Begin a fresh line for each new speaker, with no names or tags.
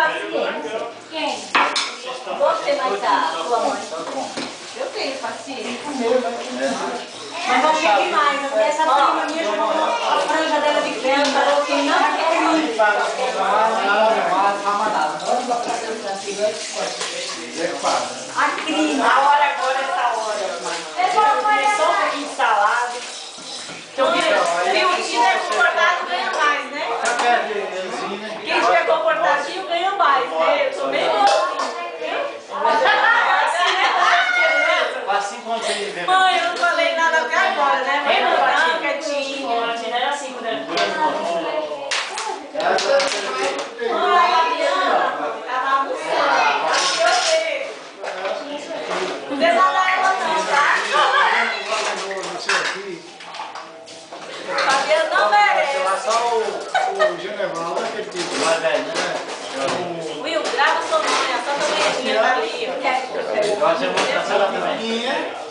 paciência. Quem? Você, mas a sua mãe. Eu tenho paciência. Mas vamos ver que mais. Essa prima minha jogou a franja dela de creme, falou que não quer ir. A crime.
A hora agora, essa hora. Só um pouquinho de salada. Se o time é comportado, ganha mais, né? Quem estiver comportadinho, ganha mais, né? Eu sou meio mãe, eu não falei nada até agora, né? Mãe, não, quietinha. Não era assim quando era mãe, tava almoçando. Não desandar ela não, tá? Fabiano não merece.
Só o Geneval, aquele tipo.
Mais velho, né?
Will, grava sua mãe, a sua banheirinha tá ali, ó.
Eu acho que eu vou mostrar ela também.